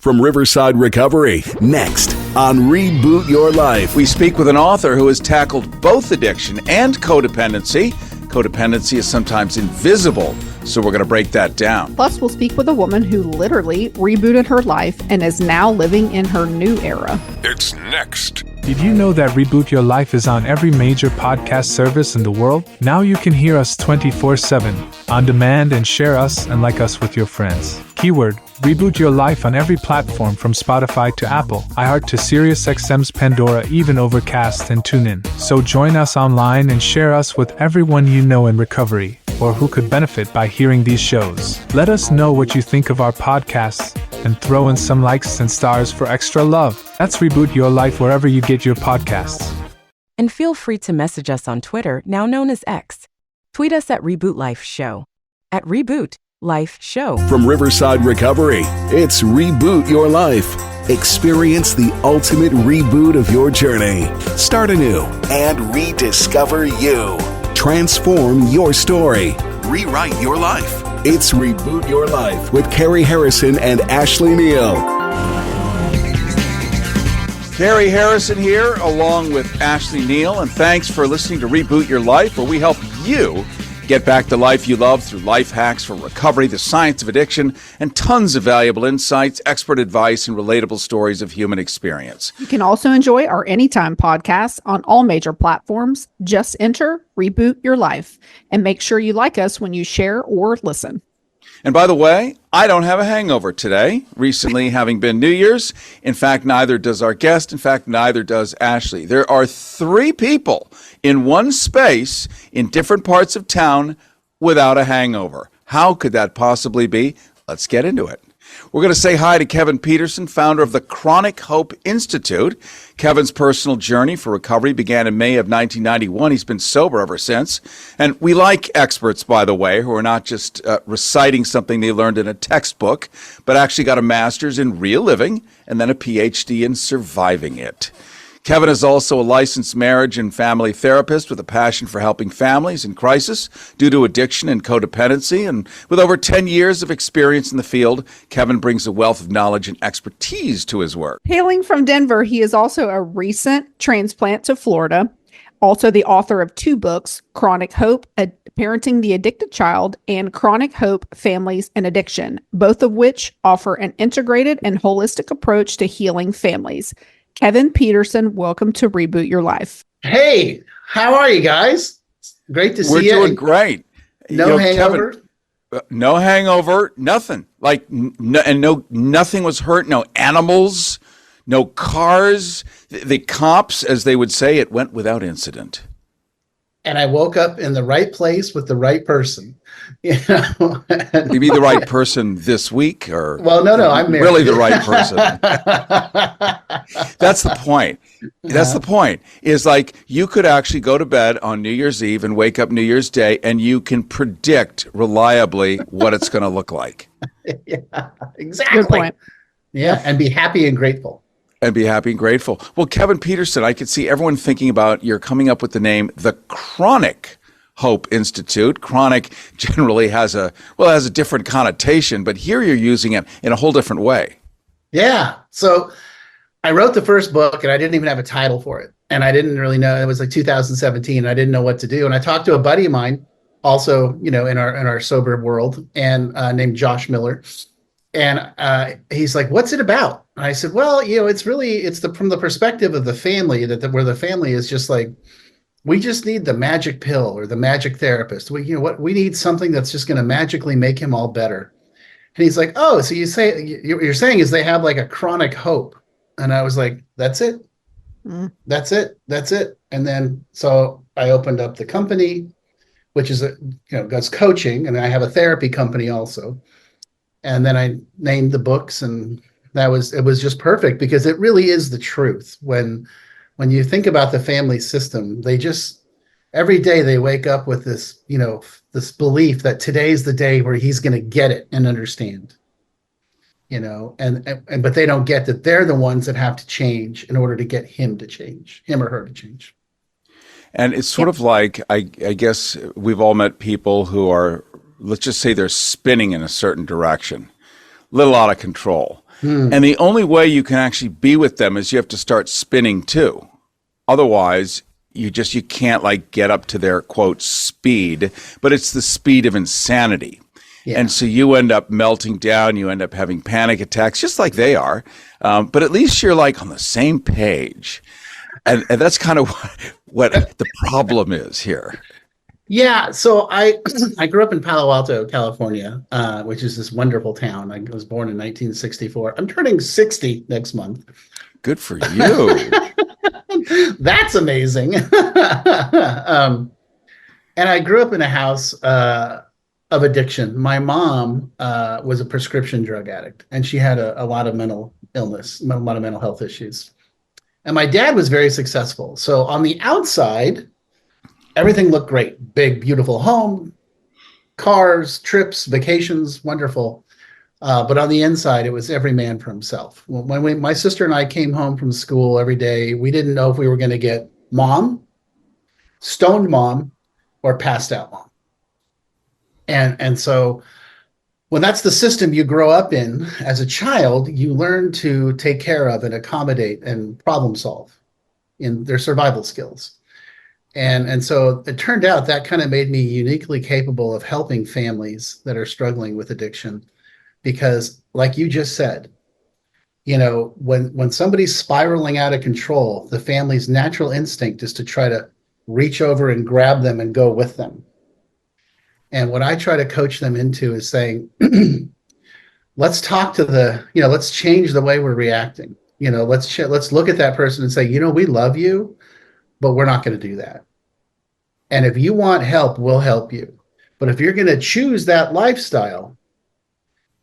from Riverside Recovery. Next on Reboot Your Life. We speak with an author who has tackled both addiction and codependency. Codependency is sometimes invisible, so we're going to break that down. Plus, we'll speak with a woman who literally rebooted her life and is now living in her new era. It's next. Did you know that Reboot Your Life is on every major podcast service in the world? Now you can hear us 24/7, on demand, and share us and like us with your friends. Keyword, Reboot Your Life on every platform from Spotify to Apple, iHeart to SiriusXM's Pandora, even Overcast and TuneIn. So join us online and share us with everyone you know in recovery, or who could benefit by hearing these shows. Let us know what you think of our podcasts, and throw in some likes and stars for extra love. That's Reboot Your Life wherever you get your podcasts. And feel free to message us on Twitter, now known as X. Tweet us at Reboot Life Show. At Reboot Life Show. From Riverside Recovery, it's Reboot Your Life. Experience the ultimate reboot of your journey. Start anew and rediscover you. Transform your story. Rewrite your life. It's Reboot Your Life with Cary Harrison and Ashley Neal. Cary Harrison here, along with Ashley Neal, and thanks for listening to Reboot Your Life, where we help you get back the life you love through life hacks for recovery, the science of addiction, and tons of valuable insights, expert advice, and relatable stories of human experience. You can also enjoy our Anytime podcast on all major platforms. Just enter Reboot Your Life and make sure you like us when you share or listen. And by the way, I don't have a hangover today, recently having been New Year's. In fact, neither does our guest. In fact, neither does Ashley. There are 3 people in one space in different parts of town without a hangover. How could that possibly be? Let's get into it. We're going to say hi to Kevin Peterson, founder of the Chronic Hope Institute. Kevin's personal journey for recovery began in May of 1991. He's been sober ever since. And we like experts, by the way, who are not just reciting something they learned in a textbook, but actually got a master's in real living and then a PhD in surviving it. Kevin is also a licensed marriage and family therapist with a passion for helping families in crisis due to addiction and codependency. And with over 10 years of experience in the field, Kevin brings a wealth of knowledge and expertise to his work. Hailing from Denver, he is also a recent transplant to Florida, also the author of 2 books, Chronic Hope, Parenting the Addicted Child, and Chronic Hope, Families and Addiction, both of which offer an integrated and holistic approach to healing families. Kevin Peterson, welcome to Reboot Your Life. Hey, how are you guys? Great to see you. We're doing great. No hangover? Kevin, no hangover, nothing. Nothing was hurt, no animals, no cars. The cops, as they would say, it went without incident. And I woke up in the right place with the right person. You know? You be the right person this week, or well, no, I'm married. Really the right person. That's the point. That's the point. Is like you could actually go to bed on New Year's Eve and wake up New Year's Day, and you can predict reliably what it's going to look like. Yeah, exactly. Good point. Yeah, and be happy and grateful. And be happy and grateful. Well, Kevin Peterson, I could see everyone thinking about you're coming up with the name, the Chronic Hope Institute. Chronic generally has a different connotation, but here you're using it in a whole different way. Yeah. So I wrote the first book and I didn't even have a title for it. And I didn't really know. It was like 2017. And I didn't know what to do. And I talked to a buddy of mine also, you know, in our sober world, and named Josh Miller. And he's like, "What's it about?" And I said, "Well, you know, it's from the perspective of the family, where the family is just like, we just need the magic pill or the magic therapist. We need something that's just going to magically make him all better." And he's like, "Oh, so you're saying is they have like a chronic hope?" And I was like, "That's it. That's it." And then so I opened up the company, which is does coaching, and I have a therapy company also. And then I named the books, and it was just perfect because it really is the truth. When you think about the family system, they just every day they wake up with this, this belief that today's the day where he's going to get it and understand, but they don't get that they're the ones that have to change in order to get him or her to change. And it's sort of like, I guess we've all met people who are, let's just say they're spinning in a certain direction, a little out of control. And the only way you can actually be with them is you have to start spinning too. Otherwise, you can't like get up to their quote speed, but it's the speed of insanity. Yeah. And so you end up melting down, you end up having panic attacks just like they are. But at least you're like on the same page. And that's kind of what the problem is here. Yeah, so I grew up in Palo Alto, California, which is this wonderful town. I was born in 1964. I'm turning 60 next month. Good for you. That's amazing. And I grew up in a house of addiction. My mom was a prescription drug addict, and she had a lot of mental illness, a lot of mental health issues. And my dad was very successful. So on the outside, everything looked great. Big, beautiful home, cars, trips, vacations, wonderful. But on the inside, it was every man for himself. When my sister and I came home from school every day, we didn't know if we were going to get mom, stoned mom, or passed out mom. And so when that's the system you grow up in as a child, you learn to take care of and accommodate and problem solve in their survival skills. And so it turned out that kind of made me uniquely capable of helping families that are struggling with addiction. Because like you just said, when somebody's spiraling out of control, the family's natural instinct is to try to reach over and grab them and go with them. And what I try to coach them into is saying, let's talk to let's change the way we're reacting. Let's look at that person and say, we love you, but we're not going to do that. And if you want help, we'll help you. But if you're going to choose that lifestyle,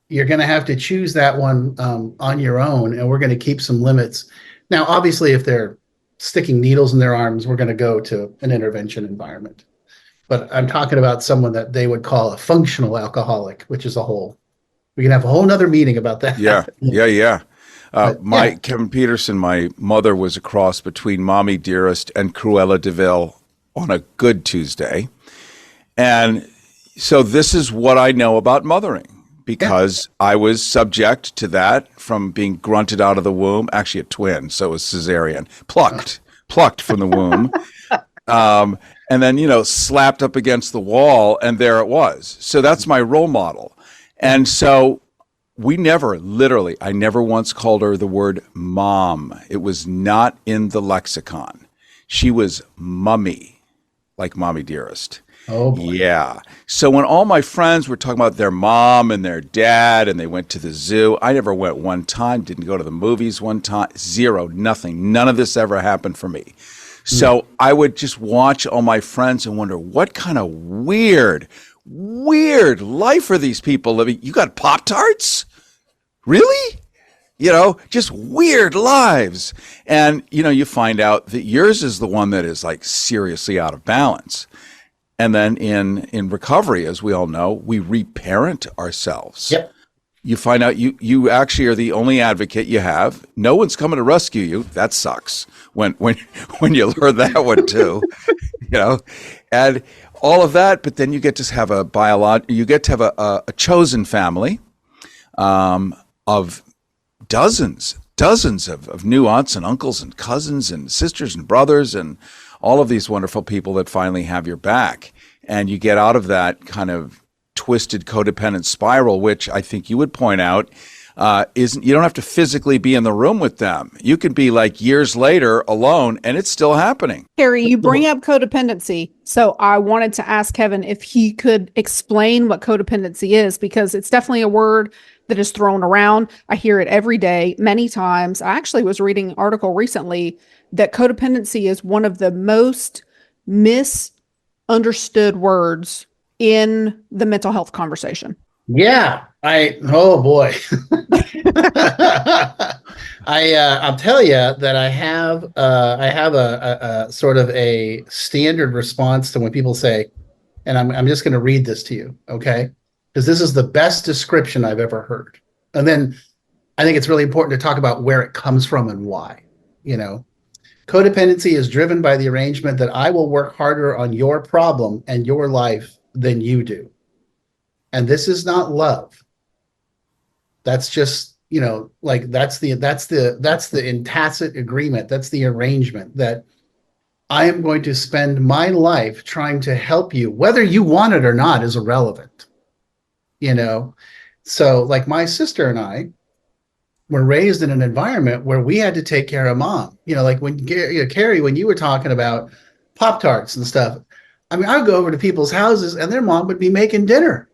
you're going to have to choose that one on your own, and we're going to keep some limits. Now, obviously, if they're sticking needles in their arms, we're going to go to an intervention environment. But I'm talking about someone that they would call a functional alcoholic, which is we can have a whole nother meeting about that. Yeah. Kevin Peterson, my mother was a cross between Mommy Dearest and Cruella de Vil on a good Tuesday. And so this is what I know about mothering, because I was subject to that from being grunted out of the womb, actually a twin, so it was cesarean, plucked from the womb. And then, slapped up against the wall, and there it was. So that's my role model. And so I never once called her the word mom. It was not in the lexicon. She was mummy, like Mommy Dearest. Oh, boy. Yeah. So when all my friends were talking about their mom and their dad and they went to the zoo, I never went one time, didn't go to the movies one time, zero, nothing. None of this ever happened for me. So I would just watch all my friends and wonder, what kind of weird life are these people living? You got Pop-Tarts? Really? Just weird lives. And, you find out that yours is the one that is like seriously out of balance. And then in recovery, as we all know, we reparent ourselves. Yep. You find out you actually are the only advocate you have. No one's coming to rescue you. That sucks when you learn that one too, and all of that. But then you get to have a chosen family of dozens of new aunts and uncles and cousins and sisters and brothers and all of these wonderful people that finally have your back. And you get out of that kind of twisted codependent spiral, which I think you would point out isn't, you don't have to physically be in the room with them. You could be like years later alone and it's still happening. Cary, you bring up codependency. So I wanted to ask Kevin if he could explain what codependency is, because it's definitely a word that is thrown around. I hear it every day, many times. I actually was reading an article recently that codependency is one of the most misunderstood words in the mental health conversation. Yeah, oh boy. I'll tell you that I have a sort of a standard response to when people say, and I'm just going to read this to you, okay? Because this is the best description I've ever heard. And then I think it's really important to talk about where it comes from and why. Codependency is driven by the arrangement that I will work harder on your problem and your life than you do. And this is not love. That's just like that's the in tacit agreement. That's the arrangement that I am going to spend my life trying to help you, whether you want it or not is irrelevant, So like my sister and I were raised in an environment where we had to take care of mom, like when Cary, when you were talking about Pop-Tarts and stuff, I mean, I'd go over to people's houses and their mom would be making dinner.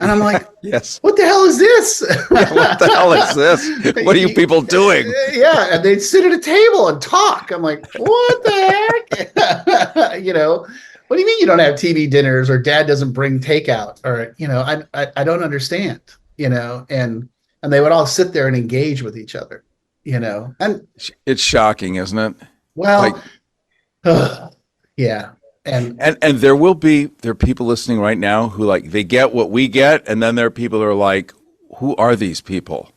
And I'm like, Yes. what the hell is this? What the hell is this? What are you people doing? Yeah. And they'd sit at a table and talk. I'm like, what the heck? What do you mean you don't have TV dinners or dad doesn't bring takeout? Or, I don't understand, and they would all sit there and engage with each other, and It's shocking, isn't it? well, yeah. And there are people listening right now who like they get what we get, and then there are people who are like, who are these people?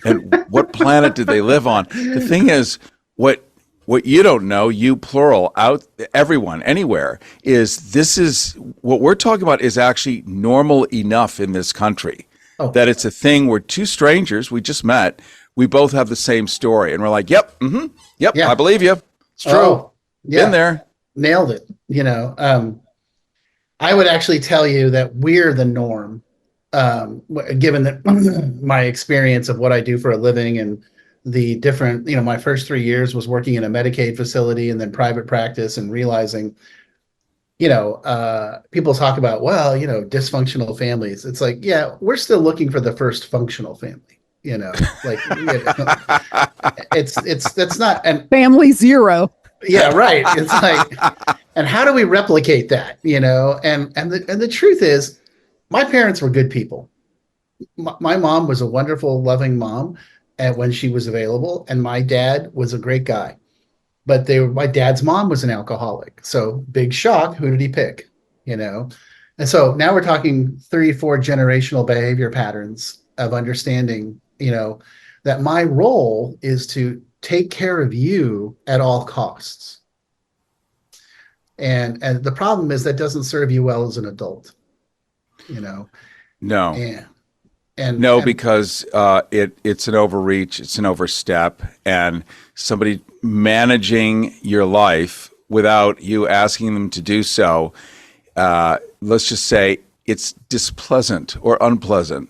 And what planet did they live on? The thing is, what you don't know, you plural, out everyone, anywhere, is what we're talking about is actually normal enough in this country that it's a thing where two strangers we just met, we both have the same story, and we're like, yep, Yeah. I believe you. It's true. Oh, yeah. Been there. Nailed it. I would actually tell you that we're the norm, given that my experience of what I do for a living and the different, my first 3 years was working in a Medicaid facility and then private practice and realizing, people talk about, well, dysfunctional families. It's like, yeah, we're still looking for the first functional family, like, that's not, and Family zero. yeah, right. It's like, and how do we replicate that? And the truth is, my parents were good people. My mom was a wonderful, loving mom, and when she was available, and my dad was a great guy. But my dad's mom was an alcoholic, so big shock. Who did he pick? And so now we're talking 3-4 generational behavior patterns of understanding. That my role is to take care of you at all costs. And the problem is that doesn't serve you well as an adult, No. Because it's an overreach, it's an overstep, and somebody managing your life without you asking them to do so, let's just say it's displeasant or unpleasant,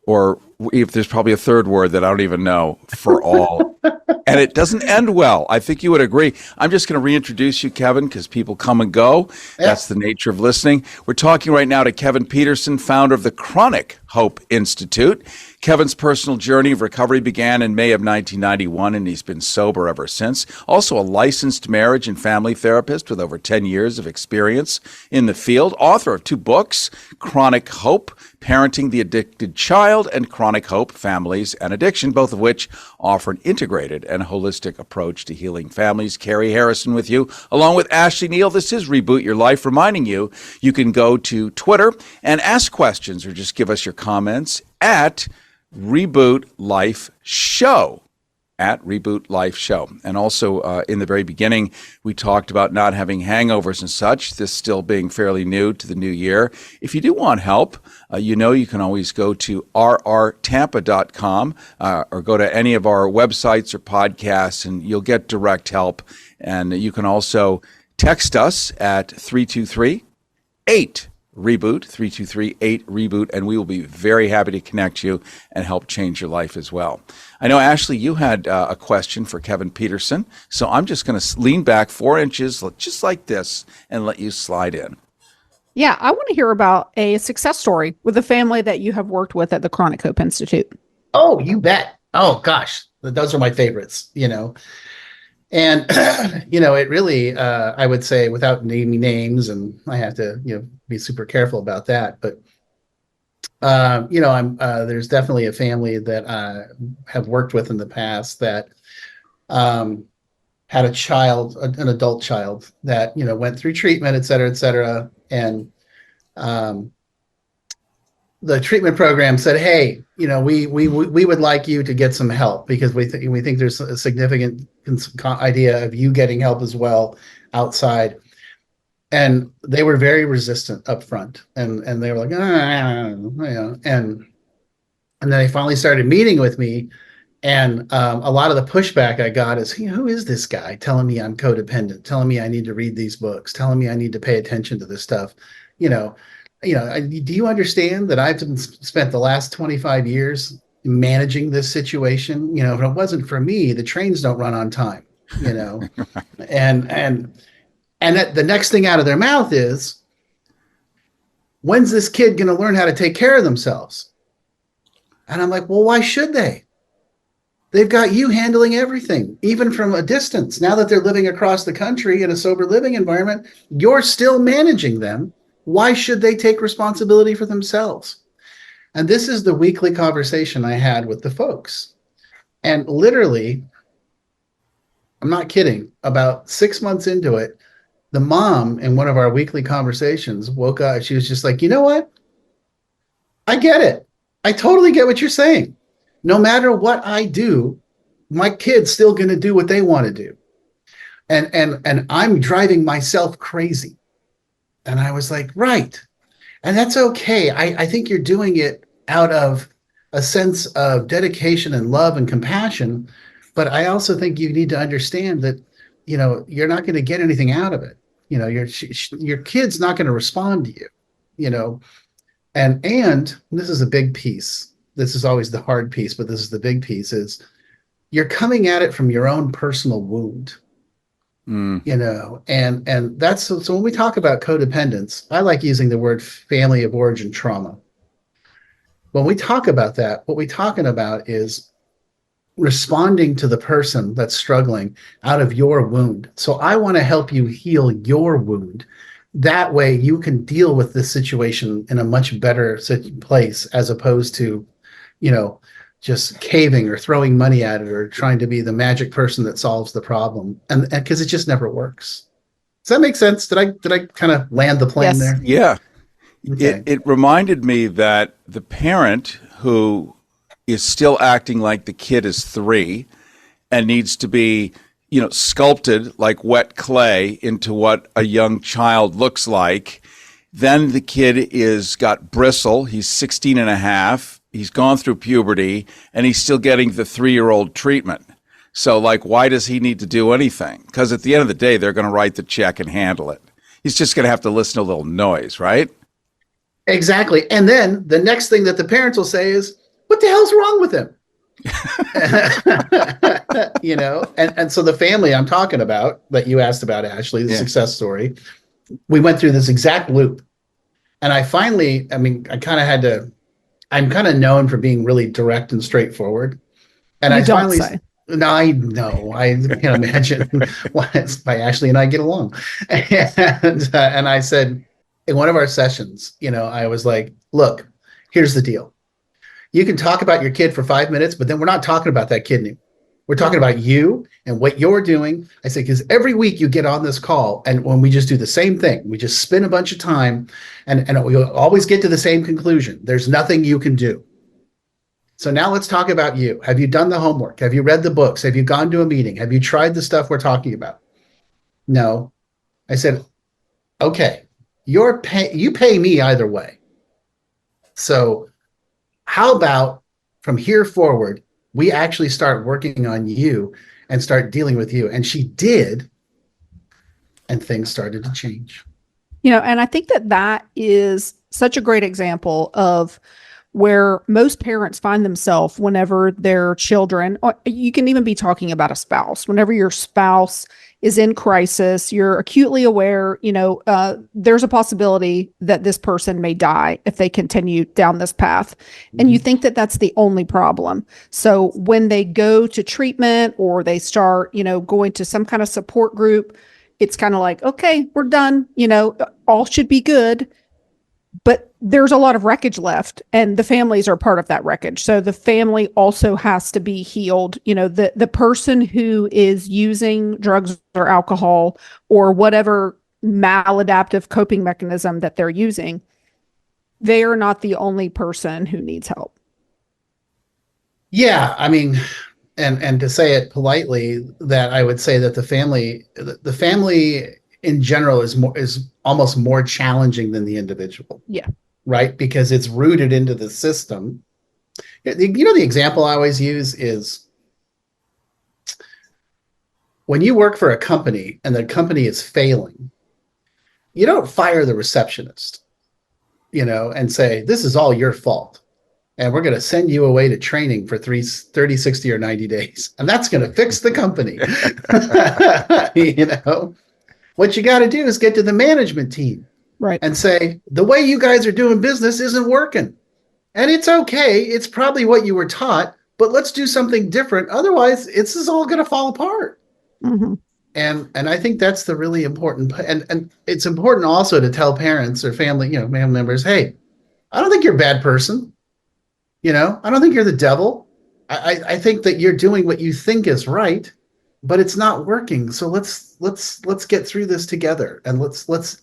or if there's probably a third word that I don't even know, for all. And it doesn't end well. I think you would agree. I'm just going to reintroduce you, Kevin, because people come and go. Yeah. That's the nature of listening. We're talking right now to Kevin Peterson, founder of the Chronic Hope Institute. Kevin's personal journey of recovery began in May of 1991, and he's been sober ever since. Also a licensed marriage and family therapist with over 10 years of experience in the field. Author of 2 books, Chronic Hope, Parenting the Addicted Child, and Chronic Hope, Families and Addiction, both of which offer an integrated and holistic approach to healing families. Cary Harrison with you, along with Ashley Neal. This is Reboot Your Life, reminding you can go to Twitter and ask questions or just give us your comments at Reboot Life Show. At Reboot Life Show. And also in the very beginning, we talked about not having hangovers and such, this still being fairly new to the new year. If you do want help, you can always go to rrtampa.com or go to any of our websites or podcasts, and you'll get direct help. And you can also text us at 323-8 Reboot, 323-8-REBOOT, and we will be very happy to connect you and help change your life as well. I know, Ashley, you had a question for Kevin Peterson, so I'm just going to lean back 4 inches, just like this, and let you slide in. Yeah, I want to hear about a success story with a family that you have worked with at the Chronic Hope Institute. Oh, you bet. Oh, gosh, those are my favorites, And, it really, I would say, without naming names, and I have to, be super careful about that. But, there's definitely a family that I have worked with in the past that had a child, an adult child that, went through treatment, et cetera, and the treatment program said, hey, we would like you to get some help because we think there's a significant idea of you getting help as well outside. And they were very resistant up front, and they were like, and then they finally started meeting with me, And a lot of the pushback I got is, who is this guy telling me I'm codependent, telling me I need to read these books, telling me I need to pay attention to this stuff? Do you understand that I've spent the last 25 years managing this situation? If it wasn't for me, the trains don't run on time, and that the next thing out of their mouth is, when's this kid going to learn how to take care of themselves? And I'm like, well, why should they? They've got you handling everything, even from a distance. Now that they're living across the country in a sober living environment, you're still managing them. Why should they take responsibility for themselves? And this is the weekly conversation I had with the folks. And literally, I'm not kidding, about 6 months into it, the mom in one of our weekly conversations woke up. She was just like, you know what? I get it. I totally get what you're saying. No matter what I do, my kid's still going to do what they want to do. And I'm driving myself crazy. And I was like, right. And that's okay. I think you're doing it out of a sense of dedication and love and compassion. But I also think you need to understand that, you're not going to get anything out of it. Your kid's not going to respond to you, and this is a big piece. This is always the hard piece, but this is the big piece, is you're coming at it from your own personal wound, and that's, so when we talk about codependence, I like using the word family of origin trauma. When we talk about that, what we're talking about is responding to the person that's struggling out of your wound. So I want to help you heal your wound. That way you can deal with this situation in a much better place, as opposed to, just caving or throwing money at it or trying to be the magic person that solves the problem. And because it just never works. Does that make sense? Did I kind of land the plane there? Yeah. Okay. It reminded me that the parent who is still acting like the kid is 3 and needs to be, sculpted like wet clay into what a young child looks like. Then the kid is got bristle. He's 16 and a half. He's gone through puberty and he's still getting the 3-year-old treatment. So why does he need to do anything? Because at the end of the day, they're going to write the check and handle it. He's just going to have to listen to a little noise, right? Exactly. And then the next thing that the parents will say is, what the hell's wrong with him? And so the family I'm talking about that you asked about, Ashley, the success story, we went through this exact loop. And I finally, I'm kind of known for being really direct and straightforward. And No, I know. I can't imagine why Ashley and I get along. And I said, in one of our sessions, I was like, look, here's the deal. You can talk about your kid for 5 minutes, but then we're not talking about that kid anymore. We're talking about you and what you're doing. I said, because every week you get on this call and when we just do the same thing, we just spend a bunch of time and we always get to the same conclusion. There's nothing you can do. So now let's talk about you. Have you done the homework? Have you read the books? Have you gone to a meeting? Have you tried the stuff we're talking about? No. I said, okay, you pay me either way. So how about from here forward, we actually start working on you and start dealing with you? And she did. And things started to change. And I think that is such a great example of where most parents find themselves whenever their children, or you can even be talking about a spouse, whenever your spouse is in crisis, you're acutely aware, there's a possibility that this person may die if they continue down this path. And you think that that's the only problem. So when they go to treatment or they start, going to some kind of support group, it's kind of like, okay, we're done, all should be good. But there's a lot of wreckage left, and the families are part of that wreckage. So the family also has to be healed. The person who is using drugs or alcohol or whatever maladaptive coping mechanism that they're using, they are not the only person who needs help. Yeah, I mean, and to say it politely, that I would say that the family in general is almost more challenging than the individual. Yeah. Right? Because it's rooted into the system. The example I always use is when you work for a company and the company is failing, you don't fire the receptionist, and say, this is all your fault. And we're going to send you away to training for 30, 60, or 90 days. And that's going to fix the company. What you got to do is get to the management team, Right. and say, the way you guys are doing business isn't working. And it's okay. It's probably what you were taught, but let's do something different. Otherwise, this is all going to fall apart. Mm-hmm. And I think that's the really important. And it's important also to tell parents or family members, hey, I don't think you're a bad person. I don't think you're the devil. I think that you're doing what you think is right, but it's not working. So let's get through this together, and let's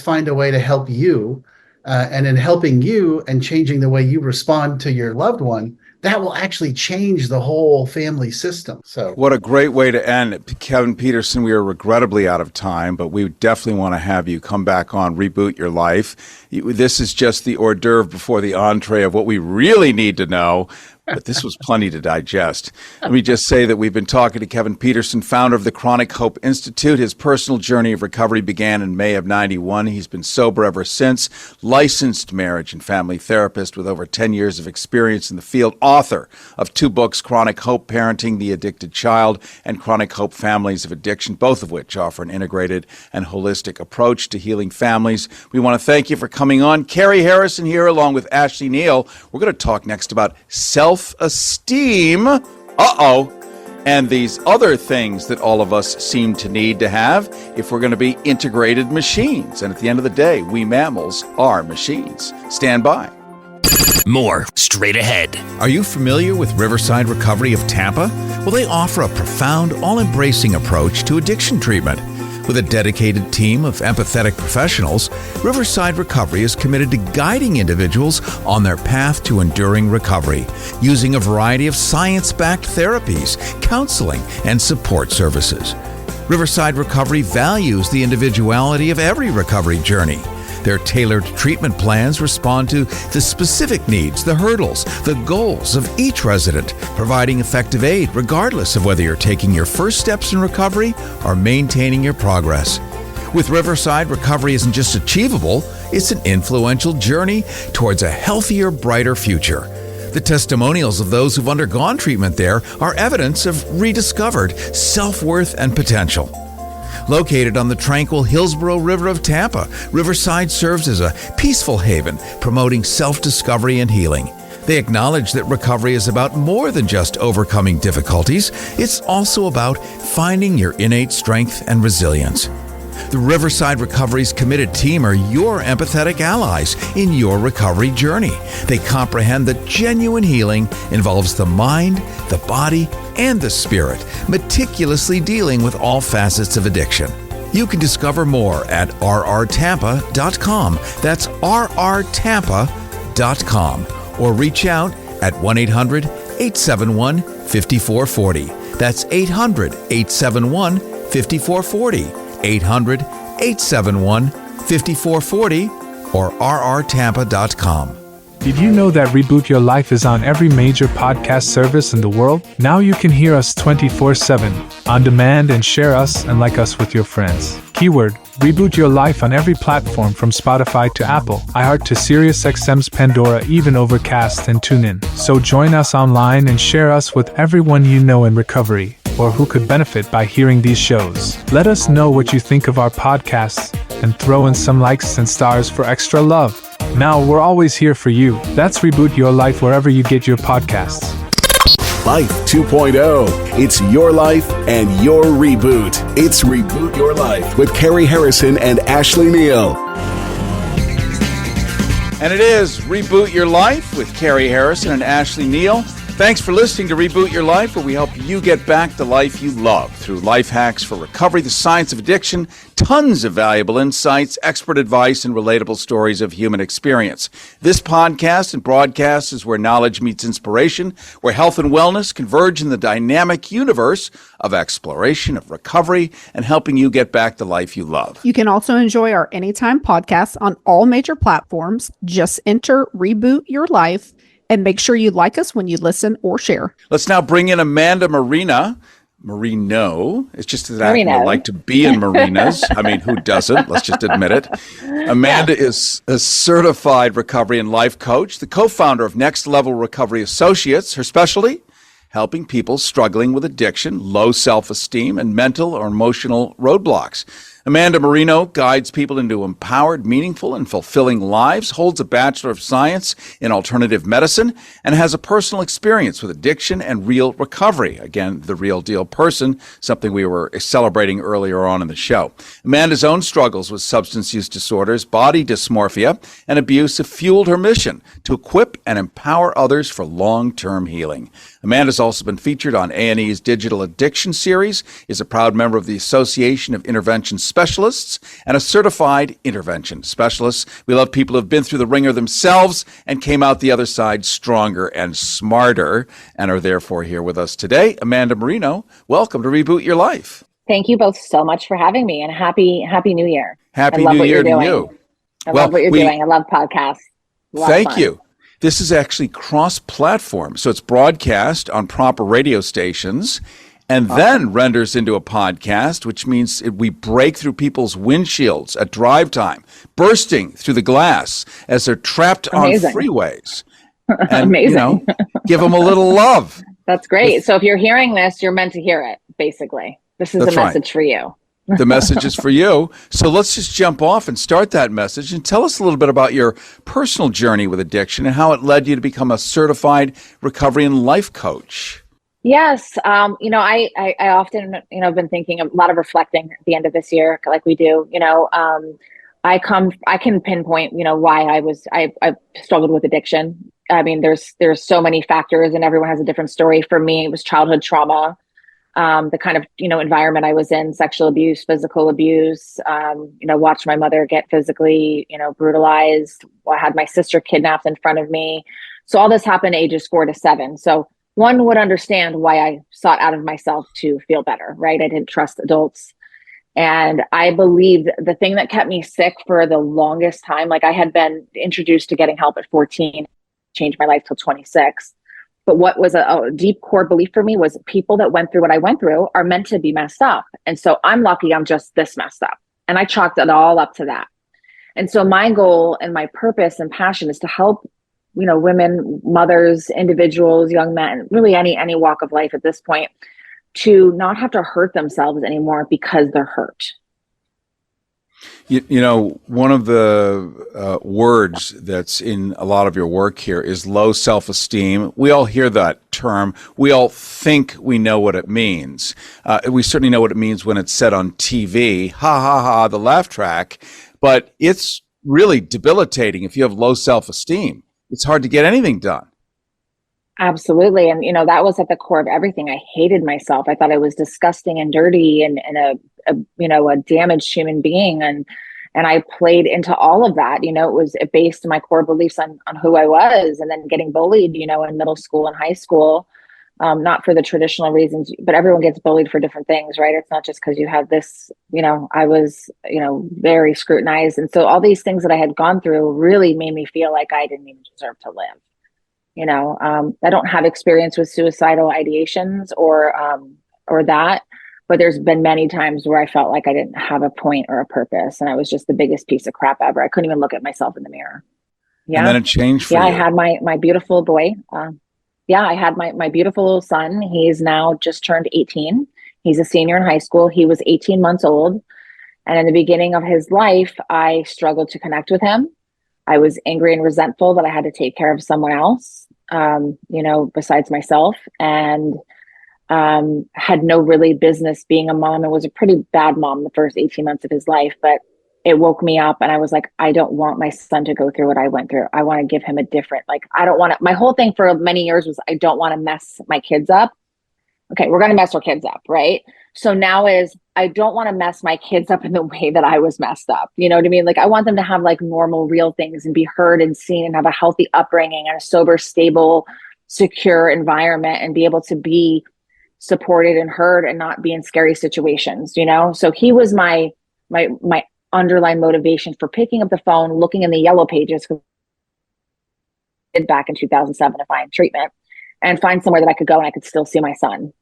find a way to help you. And in helping you and changing the way you respond to your loved one, that will actually change the whole family system. So what a great way to end. Kevin Peterson, we are regrettably out of time, but we definitely want to have you come back on Reboot Your Life. This is just the hors d'oeuvre before the entree of what we really need to know. But this was plenty to digest. Let me just say that we've been talking to Kevin Peterson, founder of the Chronic Hope Institute. His personal journey of recovery began in May of '91. He's been sober ever since, licensed marriage and family therapist with over 10 years of experience in the field, author of 2 books, Chronic Hope, Parenting the Addicted Child, and Chronic Hope, Families of Addiction, both of which offer an integrated and holistic approach to healing families. We want to thank you for coming on. Cary Harrison here, along with Ashley Neal. We're going to talk next about self-esteem, and these other things that all of us seem to need to have if we're going to be integrated machines. And at the end of the day, we mammals are machines. Stand by. More straight ahead. Are you familiar with Riverside Recovery of Tampa? Well, they offer a profound, all-embracing approach to addiction treatment. With a dedicated team of empathetic professionals, Riverside Recovery is committed to guiding individuals on their path to enduring recovery, using a variety of science-backed therapies, counseling, and support services. Riverside Recovery values the individuality of every recovery journey. Their tailored treatment plans respond to the specific needs, the hurdles, the goals of each resident, providing effective aid regardless of whether you're taking your first steps in recovery or maintaining your progress. With Riverside, recovery isn't just achievable, it's an influential journey towards a healthier, brighter future. The testimonials of those who've undergone treatment there are evidence of rediscovered self-worth and potential. Located on the tranquil Hillsborough River of Tampa, Riverside serves as a peaceful haven, promoting self-discovery and healing. They acknowledge that recovery is about more than just overcoming difficulties. It's also about finding your innate strength and resilience. The Riverside Recovery's committed team are your empathetic allies in your recovery journey. They comprehend that genuine healing involves the mind, the body, and the spirit, meticulously dealing with all facets of addiction. You can discover more at rrtampa.com. That's rrtampa.com. Or reach out at 1-800-871-5440. That's 800-871-5440. 800-871-5440 or rrtampa.com. Did you know that Reboot Your Life is on every major podcast service in the world? Now you can hear us 24/7 on demand and share us and like us with your friends. Keyword, Reboot Your Life on every platform from Spotify to Apple, iHeart to SiriusXM's Pandora, even Overcast and TuneIn. So join us online and share us with everyone you know in recovery or who could benefit by hearing these shows. Let us know what you think of our podcasts and throw in some likes and stars for extra love. Now we're always here for you. That's Reboot Your Life wherever you get your podcasts. Life 2.0. It's your life and your reboot. It's Reboot Your Life with Cary Harrison and Ashley Neal. And it is Reboot Your Life with Cary Harrison and Ashley Neal. Thanks for listening to Reboot Your Life, where we help you get back the life you love through life hacks for recovery, the science of addiction, tons of valuable insights, expert advice, and relatable stories of human experience. This podcast and broadcast is where knowledge meets inspiration, where health and wellness converge in the dynamic universe of exploration, of recovery, and helping you get back the life you love. You can also enjoy our Anytime podcasts on all major platforms. Just enter Reboot Your Life and make sure you like us when you listen or share. Let's now bring in Amanda Marina. Marino. It's just that I Marino. would like to be in marinas. I mean, who doesn't? Let's just admit it. Amanda is a certified recovery and life coach, the co-founder of Next Level Recovery Associates. Her specialty, helping people struggling with addiction, low self-esteem, and mental or emotional roadblocks. Amanda Marino guides people into empowered, meaningful, and fulfilling lives, holds a Bachelor of Science in Alternative Medicine, and has a personal experience with addiction and real recovery. Again, the real deal person, something we were celebrating earlier on in the show. Amanda's own struggles with substance use disorders, body dysmorphia, and abuse have fueled her mission to equip and empower others for long-term healing. Amanda's also been featured on A&E's Digital Addiction Series, is a proud member of the Association of Intervention Specialists, and a certified intervention specialist. We love people who have been through the ringer themselves and came out the other side stronger and smarter, and are therefore here with us today. Amanda Marino, welcome to Reboot Your Life. Thank you both so much for having me, and happy New Year. Happy New Year to you. I love what you're doing. I love podcasts. Thank you. This is actually cross-platform, so it's broadcast on proper radio stations and then renders into a podcast, which means we break through people's windshields at drive time, bursting through the glass as they're trapped on freeways. And, Amazing. Give them a little love. That's great. So if you're hearing this, you're meant to hear it, basically. This is a message for you. The message is for you. So let's just jump off and start that message and tell us a little bit about your personal journey with addiction and how it led you to become a certified recovery and life coach. Yes. I often, have been thinking a lot of reflecting at the end of this year, like we do, I can pinpoint, why I struggled with addiction. I mean, there's so many factors and everyone has a different story. For me, it was childhood trauma. The kind of, environment I was in, sexual abuse, physical abuse, watched my mother get physically, brutalized. I had my sister kidnapped in front of me. So all this happened ages 4 to 7. So one would understand why I sought out of myself to feel better, right? I didn't trust adults. And I believed the thing that kept me sick for the longest time, like I had been introduced to getting help at 14, changed my life till 26. But what was a deep core belief for me was people that went through what I went through are meant to be messed up. And so I'm lucky I'm just this messed up. And I chalked it all up to that. And so my goal and my purpose and passion is to help, women, mothers, individuals, young men, really any walk of life at this point, to not have to hurt themselves anymore because they're hurt. One of the words that's in a lot of your work here is low self-esteem. We all hear that term. We all think we know what it means. We certainly know what it means when it's said on TV, ha, ha, ha, the laugh track. But it's really debilitating if you have low self-esteem. It's hard to get anything done. Absolutely. And, that was at the core of everything. I hated myself. I thought I was disgusting and dirty and a damaged human being. And I played into all of that. It based my core beliefs on who I was, and then getting bullied, in middle school and high school, not for the traditional reasons, but everyone gets bullied for different things, right? It's not just because you have this, I was, very scrutinized. And so all these things that I had gone through really made me feel like I didn't even deserve to live. I don't have experience with suicidal ideations or that, but there's been many times where I felt like I didn't have a point or a purpose, and I was just the biggest piece of crap ever. I couldn't even look at myself in the mirror. Yeah. And then it changed for you. I had my beautiful boy. I had my beautiful son. He's now just turned 18. He's a senior in high school. He was 18 months old. And in the beginning of his life, I struggled to connect with him. I was angry and resentful that I had to take care of someone else, besides myself, and had no really business being a mom, and was a pretty bad mom the first 18 months of his life. But it woke me up, and I was like, I don't want my son to go through what I went through. I want to give him a different, I don't want to, my whole thing for many years was I don't want to mess my kids up. Okay, we're going to mess our kids up, right? So now I don't want to mess my kids up in the way that I was messed up. You know what I mean? I want them to have normal, real things and be heard and seen and have a healthy upbringing and a sober, stable, secure environment and be able to be supported and heard and not be in scary situations, So he was my underlying motivation for picking up the phone, looking in the yellow pages back in 2007 to find treatment and find somewhere that I could go and I could still see my son.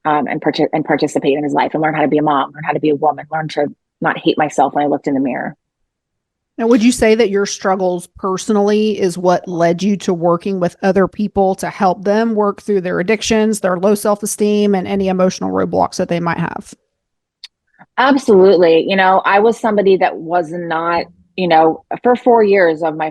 and participate in his life and learn how to be a mom, learn how to be a woman, learn to not hate myself when I looked in the mirror. Now, would you say that your struggles personally is what led you to working with other people to help them work through their addictions, their low self-esteem, and any emotional roadblocks that they might have? Absolutely. I was somebody that was not, for my first 4 years of my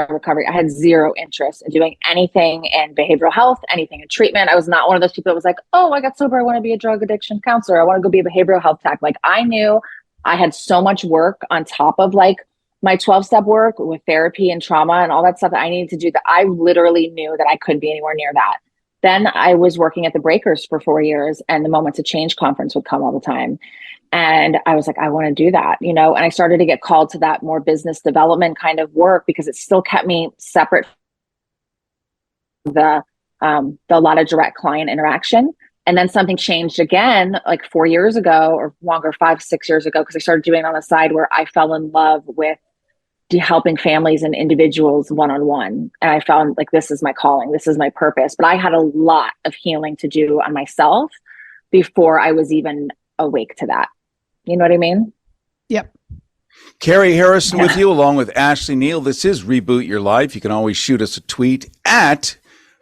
recovery, I had zero interest in doing anything in behavioral health, anything in treatment. I was not one of those people that was like, oh, I got sober, I want to be a drug addiction counselor, I want to go be a behavioral health tech. Like, I knew I had so much work on top of like my 12-step work with therapy and trauma and all that stuff that I needed to do, that I literally knew that I couldn't be anywhere near that. Then I was working at the Breakers for 4 years, and the Moments of Change conference would come all the time. And I was like, I want to do that, and I started to get called to that more business development kind of work because it still kept me separate from the lot of direct client interaction. And then something changed again, like 4 years ago or longer, 5-6 years ago, because I started doing it on the side where I fell in love with helping families and individuals one-on-one. And I found like, this is my calling, this is my purpose. But I had a lot of healing to do on myself before I was even awake to that. You know what I mean? Yep. Cary Harrison with you, along with Ashley Neal. This is Reboot Your Life. You can always shoot us a tweet at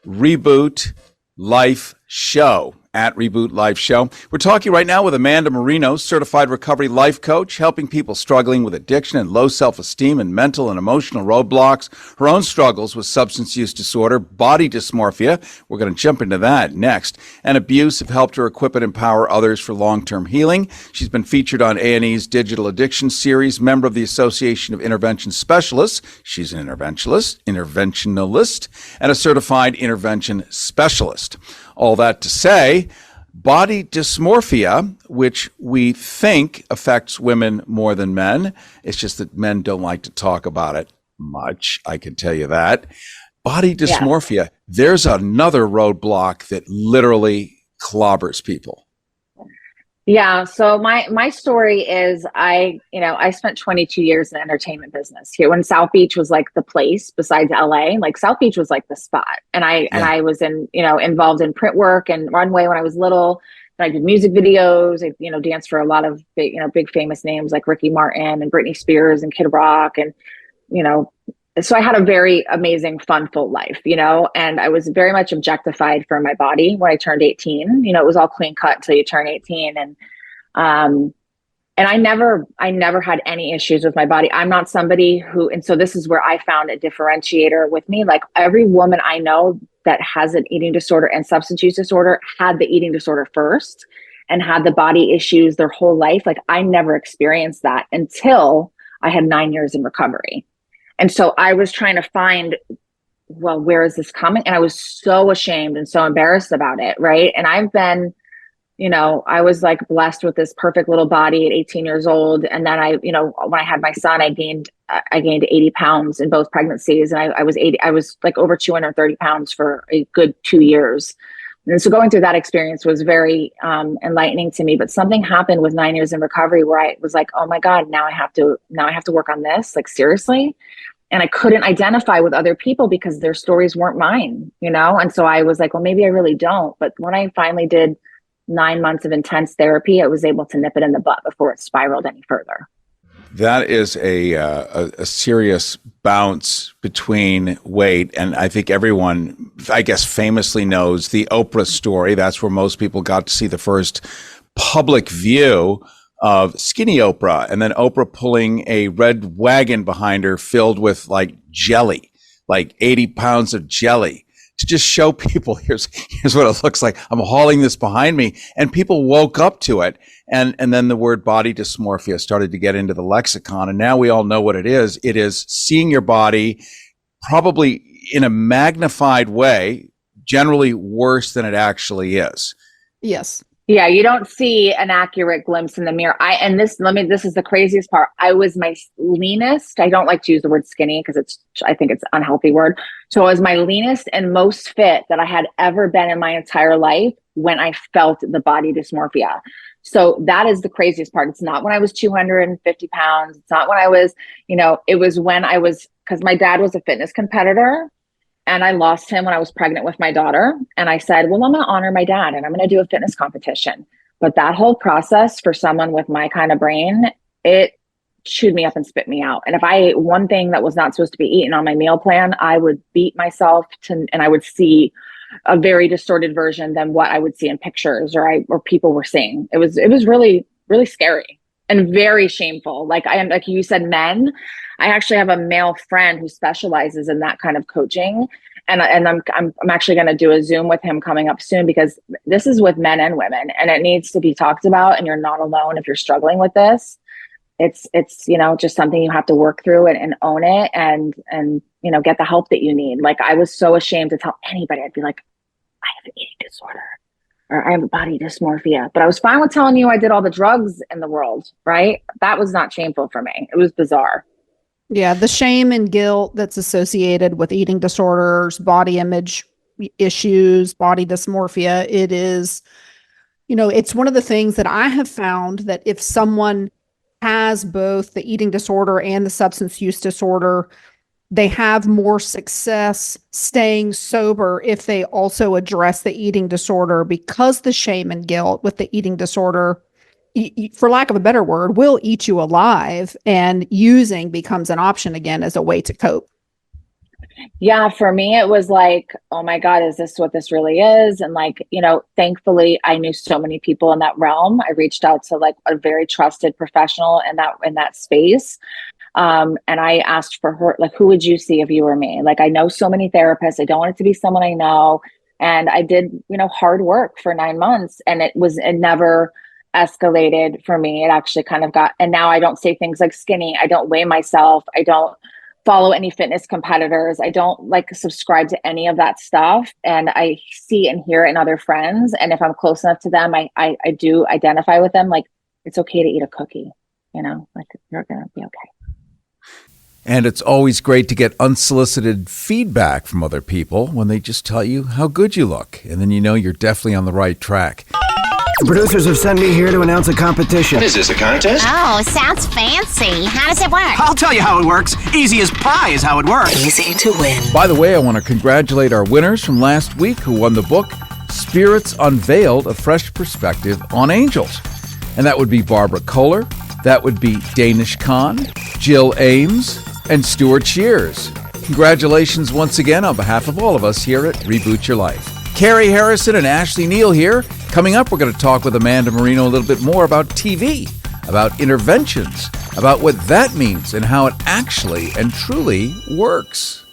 Reboot Life Show. At Reboot Life Show. We're talking right now with Amanda Marino, certified recovery life coach, helping people struggling with addiction and low self-esteem and mental and emotional roadblocks. Her own struggles with substance use disorder, body dysmorphia. We're going to jump into that next. And abuse have helped her equip and empower others for long-term healing. She's been featured on A&E's Digital Addiction Series, member of the Association of Intervention Specialists. She's an interventionalist, and a certified intervention specialist. All that to say, body dysmorphia, which we think affects women more than men. It's just that men don't like to talk about it much. I can tell you that. Body dysmorphia, there's another roadblock that literally clobbers people. Yeah. So my story is I spent 22 years in the entertainment business here when South Beach was like the place besides LA. Like South Beach was like the spot. And I was involved in print work and runway when I was little. And I did music videos. I danced for a lot of big famous names like Ricky Martin and Britney Spears and Kid Rock. And, so I had a very amazing, fun, full life, and I was very much objectified for my body when I turned 18. It was all clean cut until you turn 18. And I never had any issues with my body. I'm not somebody and so this is where I found a differentiator with me. Like every woman I know that has an eating disorder and substance use disorder had the eating disorder first and had the body issues their whole life. Like I never experienced that until I had 9 years in recovery. And so I was trying to find, well, where is this coming? And I was so ashamed and so embarrassed about it. Right. And I've been, I was like blessed with this perfect little body at 18 years old. And then when I had my son, I gained 80 pounds in both pregnancies. And I was like over 230 pounds for a good 2 years. And so going through that experience was very enlightening to me. But something happened with 9 years in recovery where I was like, oh my God, now I have to work on this, like seriously. And I couldn't identify with other people because their stories weren't mine, And so I was like, well, maybe I really don't. But when I finally did 9 months of intense therapy, I was able to nip it in the butt before it spiraled any further. That is a serious bounce between weight. And I think everyone, I guess, famously knows the Oprah story. That's where most people got to see the first public view of skinny Oprah, and then Oprah pulling a red wagon behind her filled with like jelly, like 80 pounds of jelly, to just show people, here's what it looks like. I'm hauling this behind me. And people woke up to it. And then the word body dysmorphia started to get into the lexicon. And now we all know what it is. It is seeing your body probably in a magnified way, generally worse than it actually is. Yes. Yeah, you don't see an accurate glimpse in the mirror. This is the craziest part. I was my leanest. I don't like to use the word skinny because I think it's an unhealthy word. So I was my leanest and most fit that I had ever been in my entire life when I felt the body dysmorphia. So that is the craziest part. It's not when I was 250 pounds. It's not when I was, it was when I was, because my dad was a fitness competitor. And I lost him when I was pregnant with my daughter. And I said, well, I'm going to honor my dad and I'm going to do a fitness competition. But that whole process for someone with my kind of brain, it chewed me up and spit me out. And if I ate one thing that was not supposed to be eaten on my meal plan, I would beat myself and I would see a very distorted version than what I would see in pictures or people were seeing. It was really, really scary and very shameful. Like you said, men, I actually have a male friend who specializes in that kind of coaching. And I'm actually going to do a Zoom with him coming up soon, because this is with men and women and it needs to be talked about. And you're not alone if you're struggling with this. It's just something you have to work through and own it and get the help that you need. Like, I was so ashamed to tell anybody. I'd be like, I have an eating disorder or I have body dysmorphia, but I was fine with telling you I did all the drugs in the world, right? That was not shameful for me. It was bizarre. Yeah, the shame and guilt that's associated with eating disorders, body image issues, body dysmorphia, it is, it's one of the things that I have found that if someone has both the eating disorder and the substance use disorder, they have more success staying sober if they also address the eating disorder, because the shame and guilt with the eating disorder, for lack of a better word, will eat you alive, and using becomes an option again as a way to cope. Yeah, for me, it was like, oh my God, is this what this really is? And thankfully, I knew so many people in that realm. I reached out to a very trusted professional in that space. And I asked for her, who would you see if you were me? I know so many therapists. I don't want it to be someone I know. And I did, hard work for 9 months, and it never escalated for me. It actually kind of and now I don't say things like skinny. I don't weigh myself. I don't follow any fitness competitors. I don't subscribe to any of that stuff. And I see and hear it in other friends. And if I'm close enough to them, I do identify with them. It's okay to eat a cookie, you're going to be okay. And it's always great to get unsolicited feedback from other people when they just tell you how good you look. And then you're definitely on the right track. The producers have sent me here to announce a competition. Is this a contest? Oh, sounds fancy. How does it work? I'll tell you how it works. Easy as pie is how it works. Easy to win. By the way, I want to congratulate our winners from last week who won the book, Spirits Unveiled, A Fresh Perspective on Angels. And that would be Barbara Kohler, that would be Danish Khan, Jill Ames, and Stuart Shears. Congratulations once again on behalf of all of us here at Reboot Your Life. Cary Harrison and Ashley Neal here. Coming up, we're going to talk with Amanda Marino a little bit more about TV, about interventions, about what that means and how it actually and truly works.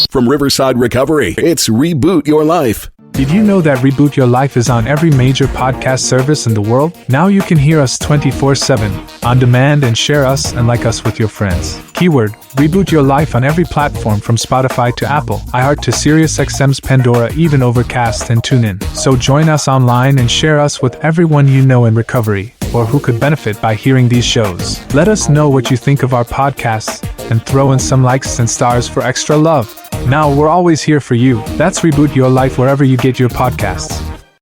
From Riverside Recovery, it's Reboot Your Life. Did you know that Reboot Your Life is on every major podcast service in the world? Now you can hear us 24/7 on demand and share us and like us with your friends. Keyword, Reboot Your Life on every platform from Spotify to Apple, iHeart to SiriusXM's Pandora, even Overcast and TuneIn. So join us online and share us with everyone you know in recovery or who could benefit by hearing these shows. Let us know what you think of our podcasts and throw in some likes and stars for extra love. Now we're always here for you. That's Reboot Your Life wherever you get your podcasts.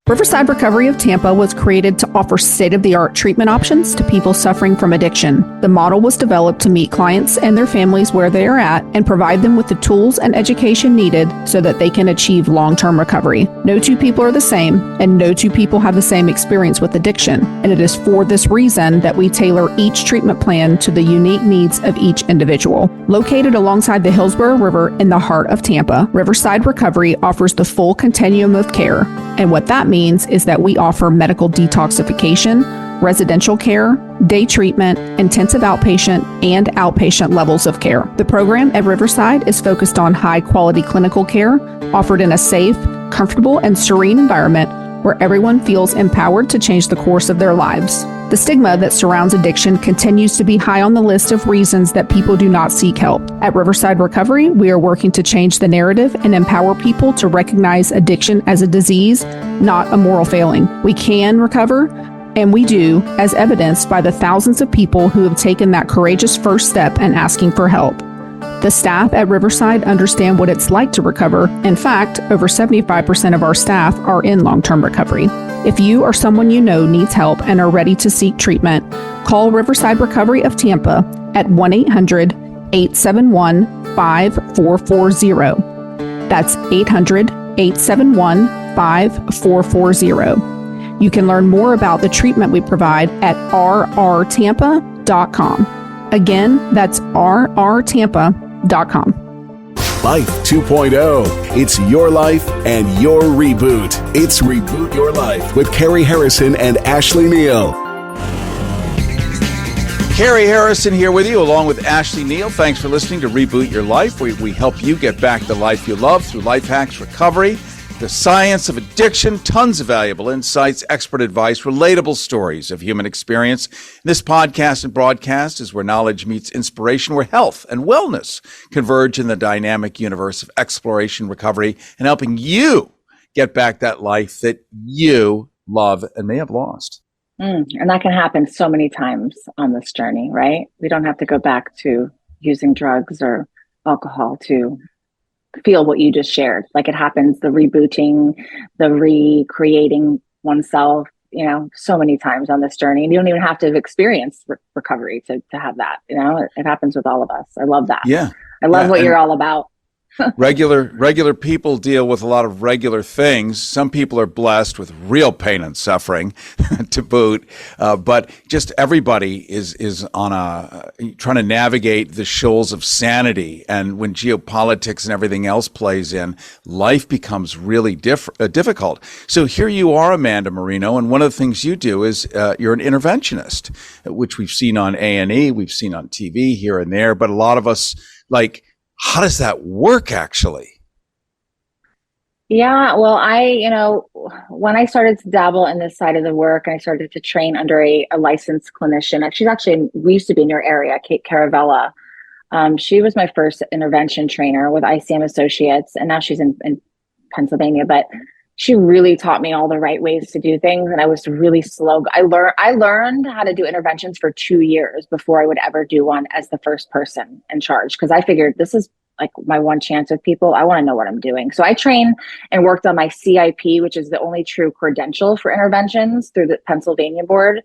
Riverside Recovery of Tampa was created to offer state-of-the-art treatment options to people suffering from addiction. The model was developed to meet clients and their families where they are at and provide them with the tools and education needed so that they can achieve long-term recovery. No two people are the same, and no two people have the same experience with addiction. And it is for this reason that we tailor each treatment plan to the unique needs of each individual. Located alongside the Hillsborough River in the heart of Tampa, Riverside Recovery offers the full continuum of care. And what that means is that we offer medical detoxification, residential care, day treatment, intensive outpatient, and outpatient levels of care. The program at Riverside is focused on high-quality clinical care offered in a safe, comfortable, and serene environment where everyone feels empowered to change the course of their lives. The stigma that surrounds addiction continues to be high on the list of reasons that people do not seek help. At Riverside Recovery, we are working to change the narrative and empower people to recognize addiction as a disease, not a moral failing. We can recover, and we do, as evidenced by the thousands of people who have taken that courageous first step in asking for help. The staff at Riverside understand what it's like to recover. In fact, over 75% of our staff are in long-term recovery. If you or someone you know needs help and are ready to seek treatment, call Riverside Recovery of Tampa at 1-800-871-5440. That's 800-871-5440. You can learn more about the treatment we provide at rrtampa.com. Again, that's rrtampa.com. Life 2.0. It's your life and your reboot. It's Reboot Your Life with Cary Harrison and Ashley Neal. Cary Harrison here with you, along with Ashley Neal. Thanks for listening to Reboot Your Life. We help you get back the life you love through life hacks, recovery, the science of addiction, tons of valuable insights, expert advice, relatable stories of human experience. This podcast and broadcast is where knowledge meets inspiration, where health and wellness converge in the dynamic universe of exploration, recovery, and helping you get back that life that you love and may have lost. And that can happen so many times on this journey, right? We don't have to go back to using drugs or alcohol to feel what you just shared. Like it happens, the rebooting, the recreating oneself, so many times on this journey. And you don't even have to experience recovery to have that. It happens with all of us. I love that. Yeah. I love what you're all about. Regular people deal with a lot of regular things. Some people are blessed with real pain and suffering to boot, but just everybody is on trying to navigate the shoals of sanity. And when geopolitics and everything else plays in, life becomes really difficult. So here you are, Amanda Marino, and one of the things you do is you're an interventionist, which we've seen on A&E, we've seen on TV here and there, but a lot of us how does that work actually? Yeah, well, when I started to dabble in this side of the work, I started to train under a licensed clinician. We used to be in your area, Kate Caravella. She was my first intervention trainer with ICM Associates, and now she's in Pennsylvania, but she really taught me all the right ways to do things. And I was really slow. I learned how to do interventions for 2 years before I would ever do one as the first person in charge. Cause I figured this is like my one chance with people. I want to know what I'm doing. So I trained and worked on my CIP, which is the only true credential for interventions through the Pennsylvania board,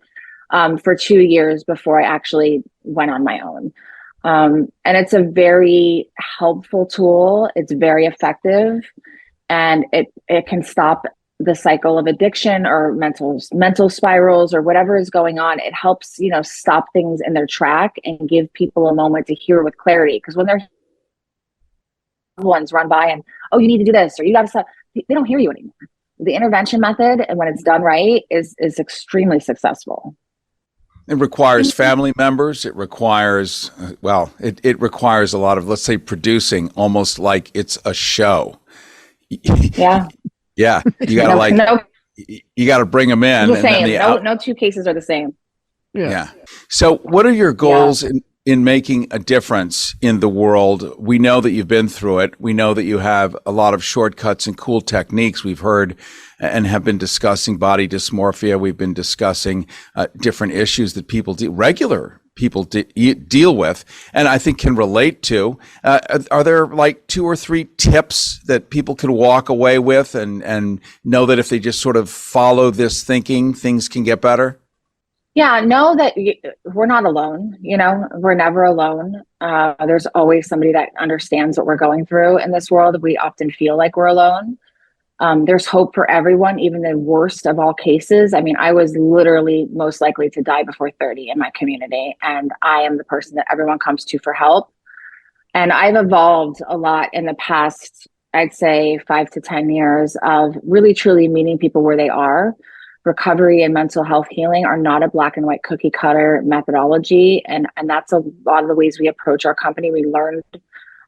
for 2 years before I actually went on my own. And it's a very helpful tool. It's very effective. And it can stop the cycle of addiction or mental spirals or whatever is going on. It helps, stop things in their track and give people a moment to hear with clarity. Because when their ones run by and, oh, you need to do this, or you got to stop, they don't hear you anymore. The intervention method, and when it's done right, is extremely successful. It requires family members. It requires, it requires a lot of, let's say, producing, almost like it's a show. Yeah. Yeah. You gotta you gotta bring them in. The same. No two cases are the same. Yeah. So what are your goals in making a difference in the world? We know that you've been through it. We know that you have a lot of shortcuts and cool techniques. We've heard and have been discussing body dysmorphia. We've been discussing different issues that regular people deal with, and I think can relate to. Are there like 2 or 3 tips that people can walk away with and know that if they just sort of follow this thinking, things can get better? Yeah, know that we're not alone. We're never alone. There's always somebody that understands what we're going through in this world. We often feel like we're alone. There's hope for everyone, even the worst of all cases. I mean, I was literally most likely to die before 30 in my community, and I am the person that everyone comes to for help. And I've evolved a lot in the past, I'd say 5 to 10 years of really truly meeting people where they are. Recovery and mental health healing are not a black and white cookie cutter methodology. And that's a lot of the ways we approach our company.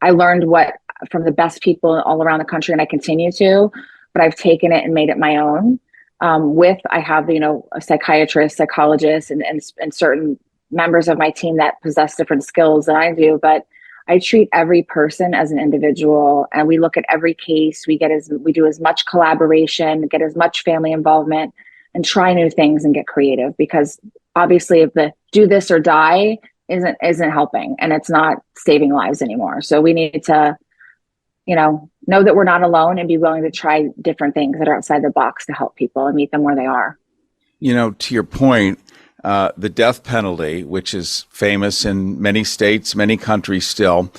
I learned what from the best people all around the country, and I continue to, but I've taken it and made it my own. I have, a psychiatrist, psychologist, and certain members of my team that possess different skills than I do, but I treat every person as an individual, and we look at every case. We do as much collaboration, get as much family involvement, and try new things and get creative, because obviously if the do this or die isn't helping, and it's not saving lives anymore. So we need to, know that we're not alone and be willing to try different things that are outside the box to help people and meet them where they are. To your point, the death penalty, which is famous in many states, many countries still,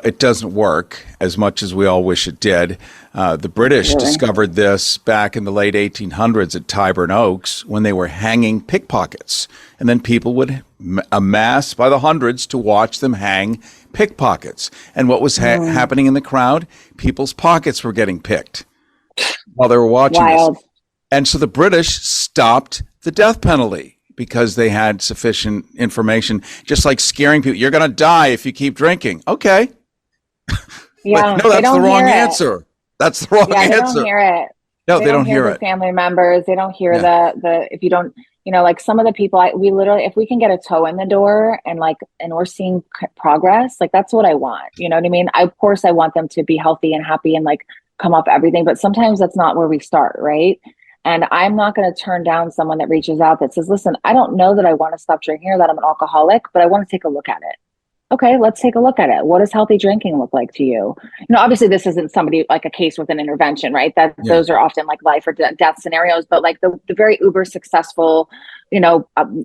it doesn't work as much as we all wish it did. The British discovered this back in the late 1800s at Tyburn Oaks when they were hanging pickpockets. And then people would amass by the hundreds to watch them hang pickpockets. And what was happening in the crowd? People's pockets were getting picked while they were watching this. And so the British stopped the death penalty because they had sufficient information, just like scaring people. You're going to die if you keep drinking. Okay. Yeah, no, that's the wrong answer. That's the wrong answer. They don't hear it. No, they don't hear the it. Family members, they don't hear the if you don't, like some of the people, we literally, if we can get a toe in the door and we're seeing progress, that's what I want. You know what I mean? Of course I want them to be healthy and happy and come up everything, but sometimes that's not where we start, right? And I'm not going to turn down someone that reaches out that says, listen, I don't know that I want to stop drinking or that I'm an alcoholic, but I want to take a look at it. Okay, let's take a look at it. What does healthy drinking look like to you? Obviously this isn't somebody a case with an intervention, right? Those are often life or death scenarios, but the very uber successful,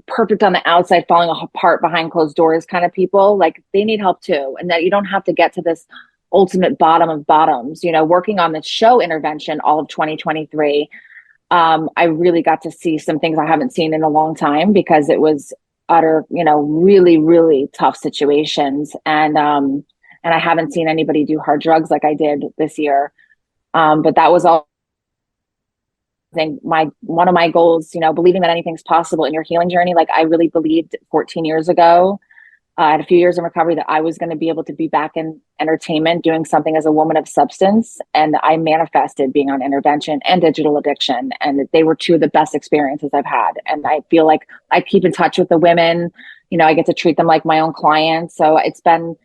perfect on the outside, falling apart behind closed doors kind of people, they need help too. And that you don't have to get to this ultimate bottom of bottoms, working on the show intervention all of 2023. I really got to see some things I haven't seen in a long time because it was utter, really, really tough situations. And I haven't seen anybody do hard drugs like I did this year. But that was all, I think one of my goals, believing that anything's possible in your healing journey. I really believed 14 years ago, I had a few years in recovery that I was going to be able to be back in entertainment, doing something as a woman of substance. And I manifested being on intervention and digital addiction. And they were two of the best experiences I've had. And I feel like I keep in touch with the women, I get to treat them like my own clients. So it's been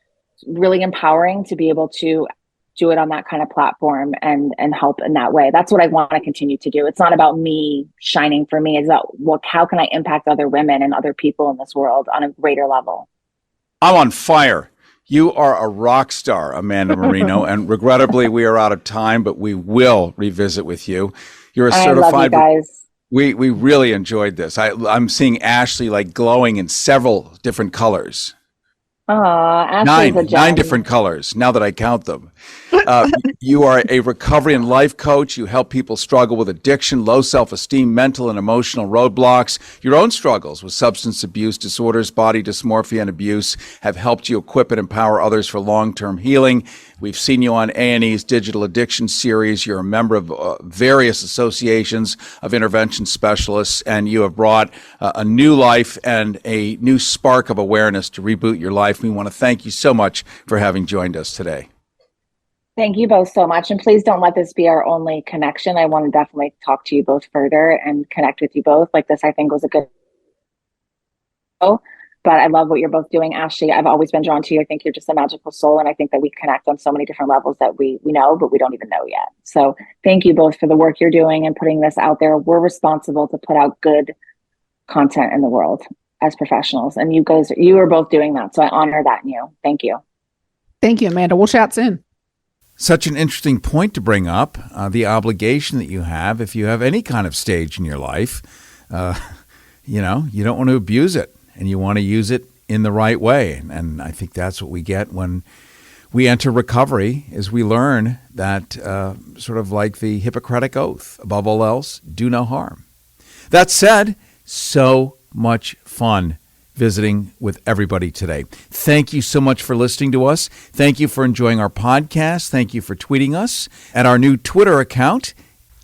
really empowering to be able to do it on that kind of platform and help in that way. That's what I want to continue to do. It's not about me shining for me. It's about how can I impact other women and other people in this world on a greater level? I'm on fire. You are a rock star, Amanda Marino, and regrettably we are out of time, but we will revisit with you. You're a certified. I love you guys. We really enjoyed this. I'm seeing Ashley glowing in several different colors. Nine different colors, now that I count them. You are a recovery and life coach. You help people struggle with addiction, low self-esteem, mental and emotional roadblocks. Your own struggles with substance abuse disorders, body dysmorphia, and abuse have helped you equip and empower others for long-term healing. We've seen you on A&E's Digital Addiction Series. You're a member of various associations of intervention specialists, and you have brought a new life and a new spark of awareness to reboot your life. We want to thank you so much for having joined us today. Thank you both so much. And please don't let this be our only connection. I want to definitely talk to you both further and connect with you both. This, I think, was a good show. But I love what you're both doing, Ashley. I've always been drawn to you. I think you're just a magical soul. And I think that we connect on so many different levels that we know, but we don't even know yet. So thank you both for the work you're doing and putting this out there. We're responsible to put out good content in the world as professionals. And you are both doing that. So I honor that in you. Thank you. Thank you, Amanda. We'll chat soon. Such an interesting point to bring up, the obligation that you have if you have any kind of stage in your life. You don't want to abuse it, and you want to use it in the right way. And I think that's what we get when we enter recovery, is we learn that sort of like the Hippocratic Oath, above all else, do no harm. That said, so much fun visiting with everybody today. Thank you so much for listening to us. Thank you for enjoying our podcast. Thank you for tweeting us at our new Twitter account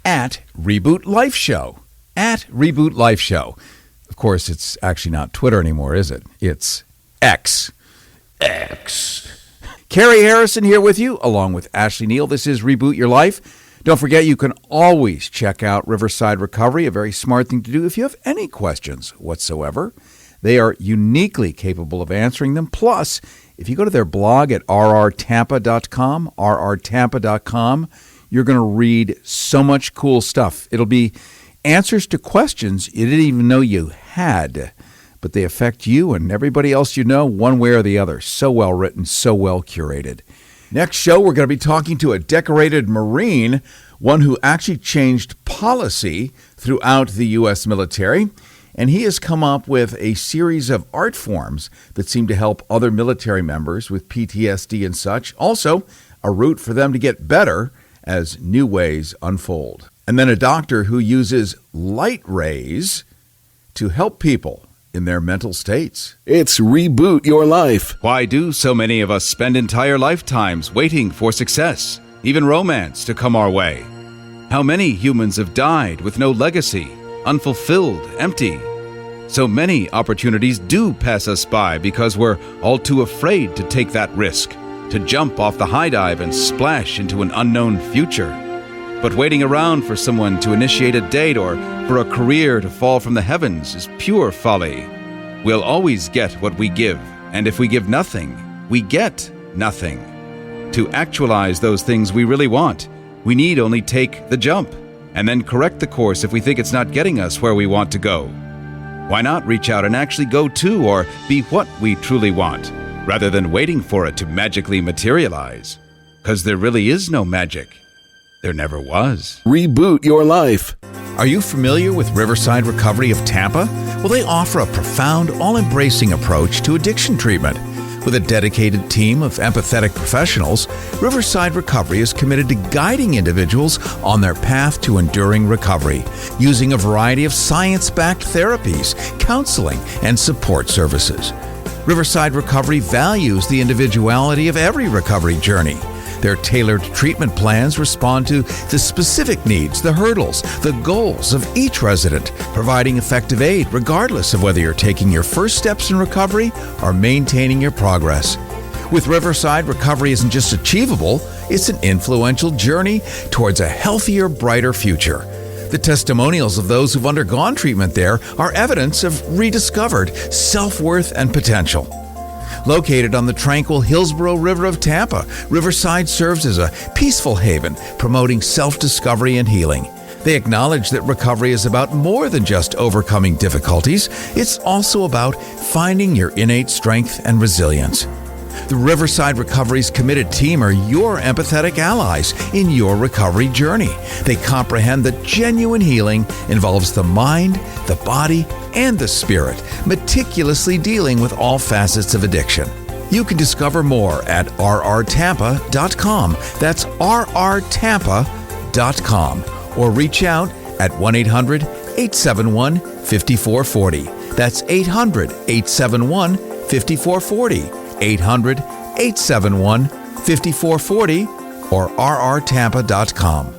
at Reboot Life Show. At Reboot Life Show. Of course, it's actually not Twitter anymore, is it? It's X. Cary Harrison here with you, along with Ashley Neal. This is Reboot Your Life. Don't forget, you can always check out Riverside Recovery, a very smart thing to do if you have any questions whatsoever. They are uniquely capable of answering them. Plus, if you go to their blog at rrtampa.com, you're going to read so much cool stuff. It'll be answers to questions you didn't even know you had, but they affect you and everybody else you know one way or the other. So well written, so well curated. Next show, we're going to be talking to a decorated Marine, one who actually changed policy throughout the U.S. military. and he has come up with a series of art forms that seem to help other military members with PTSD and such. Also, a route for them to get better as new ways unfold. And then a doctor who uses light rays to help people in their mental states. It's Reboot Your Life. Why do so many of us spend entire lifetimes waiting for success, even romance, to come our way? How many humans have died with no legacy, unfulfilled, empty? So many opportunities do pass us by because we're all too afraid to take that risk, to jump off the high dive and splash into an unknown future. But waiting around for someone to initiate a date or for a career to fall from the heavens is pure folly. We'll always get what we give, and if we give nothing, we get nothing. To actualize those things we really want, we need only take the jump, and then correct the course if we think it's not getting us where we want to go. Why not reach out and actually go to or be what we truly want, rather than waiting for it to magically materialize? Because there really is no magic. There never was. Reboot Your Life. Are you familiar with Riverside Recovery of Tampa? Well, they offer a profound, all-embracing approach to addiction treatment. With a dedicated team of empathetic professionals, Riverside Recovery is committed to guiding individuals on their path to enduring recovery, using a variety of science-backed therapies, counseling, and support services. Riverside Recovery values the individuality of every recovery journey. Their tailored treatment plans respond to the specific needs, the hurdles, the goals of each resident, providing effective aid regardless of whether you're taking your first steps in recovery or maintaining your progress. With Riverside, recovery isn't just achievable, it's an influential journey towards a healthier, brighter future. The testimonials of those who've undergone treatment there are evidence of rediscovered self-worth and potential. Located on the tranquil Hillsborough River of Tampa, Riverside serves as a peaceful haven, promoting self-discovery and healing. They acknowledge that recovery is about more than just overcoming difficulties. It's also about finding your innate strength and resilience. The Riverside Recovery's committed team are your empathetic allies in your recovery journey. They comprehend that genuine healing involves the mind, the body, and the spirit, meticulously dealing with all facets of addiction. You can discover more at rrtampa.com. That's rrtampa.com. Or reach out at 1-800-871-5440. That's 800-871-5440. 800-871-5440 or rrtampa.com.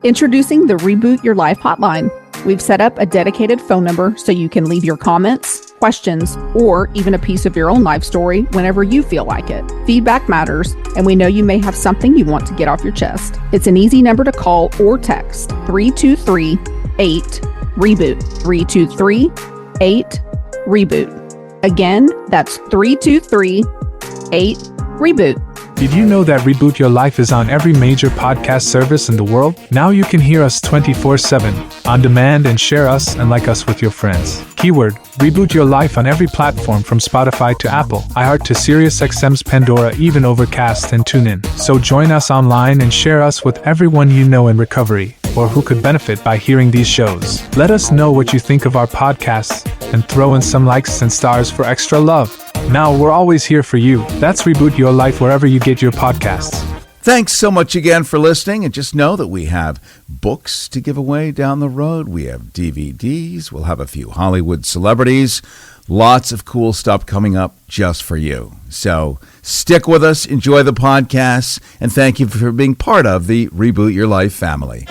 Introducing the Reboot Your Life hotline. We've set up a dedicated phone number so you can leave your comments, questions, or even a piece of your own life story whenever you feel like it. Feedback matters, and we know you may have something you want to get off your chest. It's an easy number to call or text 323-8-REBOOT. 323-8-REBOOT. Again, that's 323-8-REBOOT. Did you know that Reboot Your Life is on every major podcast service in the world? Now you can hear us 24/7 on demand and share us and like us with your friends. Keyword, Reboot Your Life on every platform from Spotify to Apple, iHeart to SiriusXM's Pandora, even Overcast and TuneIn. So join us online and share us with everyone you know in recovery or who could benefit by hearing these shows. Let us know what you think of our podcasts and throw in some likes and stars for extra love. Now we're always here for you. That's Reboot Your Life wherever you get your podcasts. Thanks so much again for listening, and just know that we have books to give away down the road. We have DVDs. We'll have a few Hollywood celebrities. Lots of cool stuff coming up just for you. So stick with us, enjoy the podcasts, and thank you for being part of the Reboot Your Life family.